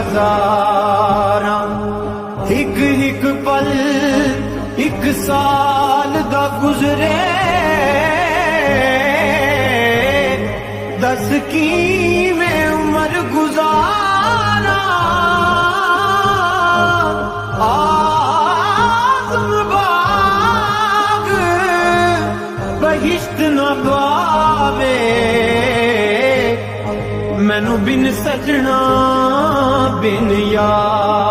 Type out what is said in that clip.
हजारां हिक हिक पल एक साल दा गुजरे दस किवें उम्र गुजारा आज़म बाग बहिश्त न पावे मैनू बिन सजना बिन यार